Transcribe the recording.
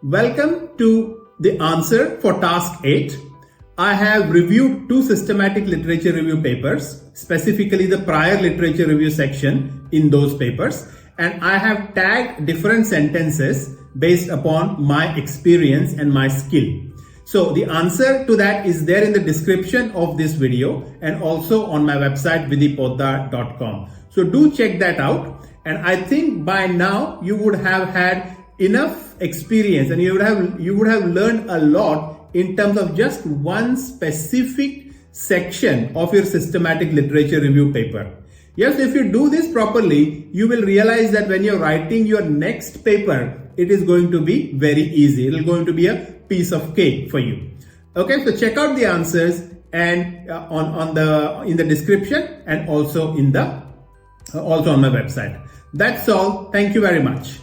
Welcome to the answer for task 8. I have reviewed 2 systematic literature review papers, specifically the prior literature review section in those papers, and I have tagged different sentences based upon my experience and my skill. So the answer to that is there in the description of this video and also on my website vidypotdar.com. So do check that out, and I think by now you would have had enough experience and you would have learned a lot in terms of just one specific section of your systematic literature review paper. Yes, if you do this properly, you will realize that when you're writing your next paper, it is going to be very easy. It is going to be a piece of cake for you. Okay, so check out the answers and in the description and also on my website. That's all. Thank you very much.